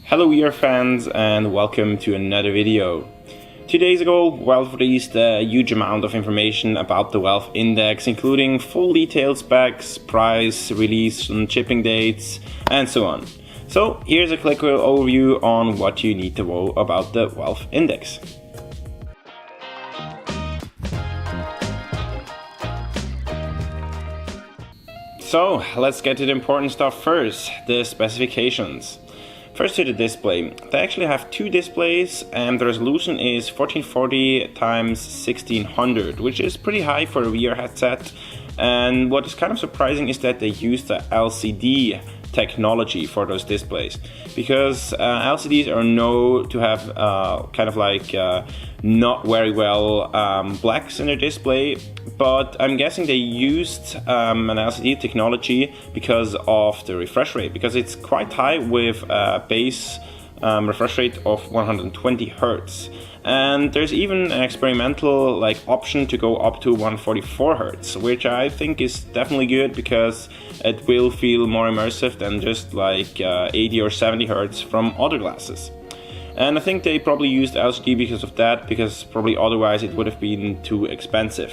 Hello ear fans and welcome to another video. 2 days ago, Valve released a huge amount of information about the Valve Index, including full detailed specs, price, release and shipping dates, and so on. So here's a quick overview on what you need to know about the Valve Index. So let's get to the important stuff first, the specifications. First to the display. They actually have two displays and the resolution is 1440 x 1600, which is pretty high for a VR headset. And what is kind of surprising is that they use the LCD technology for those displays, because LCDs are known to have not very well blacks in their display, but I'm guessing they used an LCD technology because of the refresh rate, because it's quite high with a base refresh rate of 120 Hz. And there's even an experimental option to go up to 144 Hz, which I think is definitely good because it will feel more immersive than just 80 or 70 Hz from other glasses. And I think they probably used LCD because of that, because probably otherwise it would have been too expensive.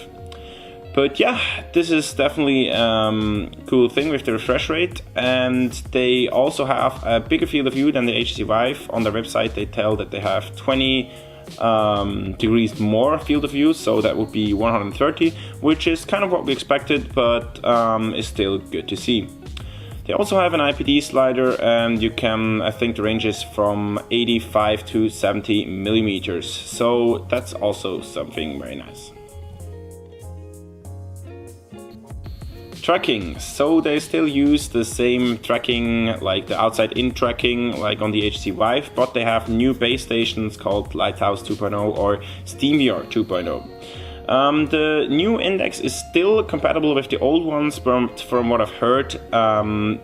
But yeah, this is definitely a cool thing with the refresh rate, and they also have a bigger field of view than the HTC Vive. On their website they tell that they have 20 degrees more field of view, so that would be 130, which is kind of what we expected, but is still good to see. They also have an IPD slider, and you can, I think the range is from 85 to 70 millimeters, so that's also something very nice. Tracking. So they still use the same tracking, like the outside-in tracking, like on the HTC Vive, but they have new base stations called Lighthouse 2.0 or SteamVR 2.0. The new index is still compatible with the old ones, but from what I've heard,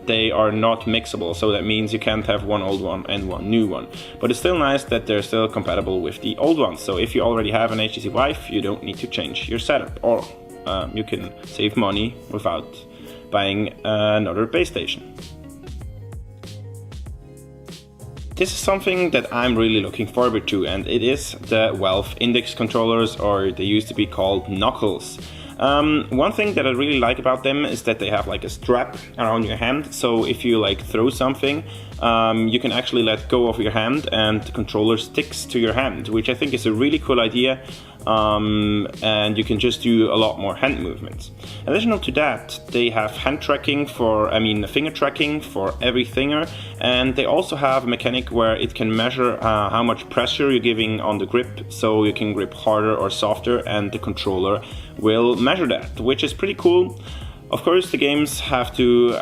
they are not mixable. So that means you can't have one old one and one new one. But it's still nice that they're still compatible with the old ones. So if you already have an HTC Vive, you don't need to change your setup, or you can save money without buying another base station. This is something that I'm really looking forward to, and it is the Valve Index controllers, or they used to be called Knuckles. One thing that I really like about them is that they have a strap around your hand, so if you throw something, you can actually let go of your hand and the controller sticks to your hand, which I think is a really cool idea, and you can just do a lot more hand movements. Additional to that, they have finger tracking for every finger, and they also have a mechanic where it can measure how much pressure you're giving on the grip, so you can grip harder or softer, and the controller will measure that, which is pretty cool. Of course, the games have to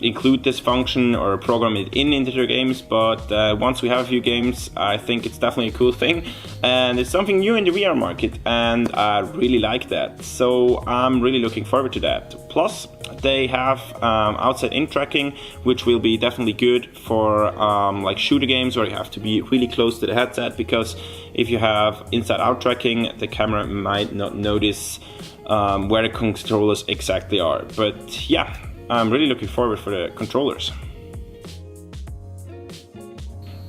include this function or program it into their games, but once we have a few games, I think it's definitely a cool thing, and it's something new in the VR market, and I really like that. So I'm really looking forward to that. Plus, they have outside-in tracking, which will be definitely good for shooter games where you have to be really close to the headset, because if you have inside-out tracking, the camera might not notice where the controllers exactly are. But yeah, I'm really looking forward for the controllers.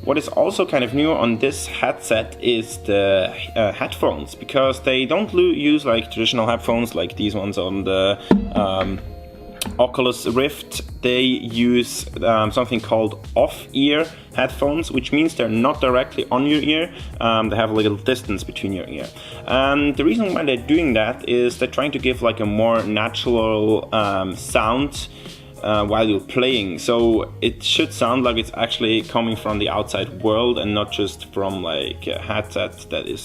What is also kind of new on this headset is the headphones, because they don't use traditional headphones like these ones on the Oculus Rift. They use something called off-ear headphones, which means they're not directly on your ear. They have a little distance between your ear. And the reason why they're doing that is they're trying to give a more natural sound while you're playing. So it should sound like it's actually coming from the outside world and not just from a headset that is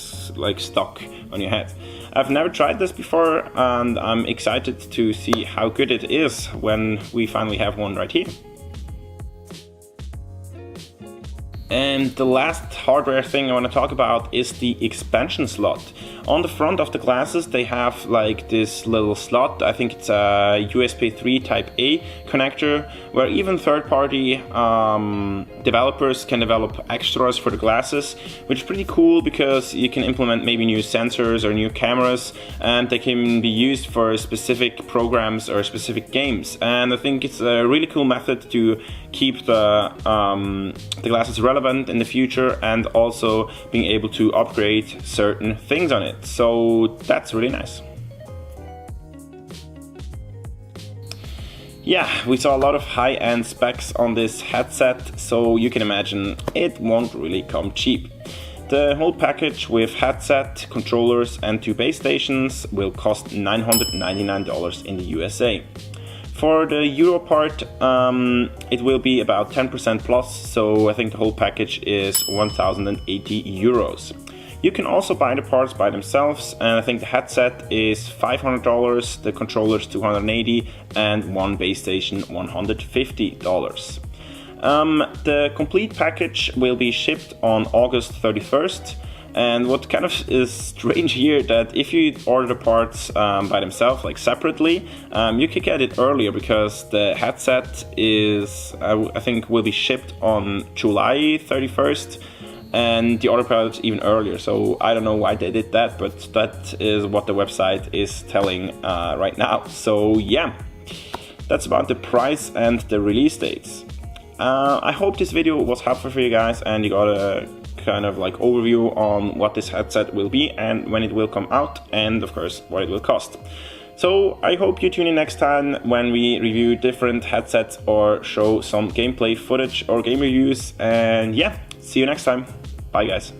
stuck on your head. I've never tried this before, and I'm excited to see how good it is when we finally have one right here. And the last hardware thing I want to talk about is the expansion slot. On the front of the glasses they have this little slot, I think it's a USB 3 Type A connector, where even third-party developers can develop extras for the glasses, which is pretty cool because you can implement maybe new sensors or new cameras, and they can be used for specific programs or specific games. And I think it's a really cool method to keep the glasses relevant in the future, and also being able to upgrade certain things on it. So that's really nice. Yeah, we saw a lot of high-end specs on this headset, so you can imagine it won't really come cheap. The whole package with headset, controllers and 2 base stations will cost $999 in the USA. For the Euro part, it will be about 10% plus, so I think the whole package is 1,080 euros. You can also buy the parts by themselves, and I think the headset is $500, the controllers $280, and 1 base station $150. The complete package will be shipped on August 31st. And what kind of is strange here, that if you order the parts by themselves, like separately, you can get it earlier, because the headset is, I think, will be shipped on July 31st, and the other parts even earlier. So I don't know why they did that, but that is what the website is telling right now. So yeah, that's about the price and the release dates. I hope this video was helpful for you guys, and you got a kind of like overview on what this headset will be and when it will come out, and of course what it will cost. So I hope you tune in next time when we review different headsets or show some gameplay footage or game reviews, and yeah, see you next time. Bye guys.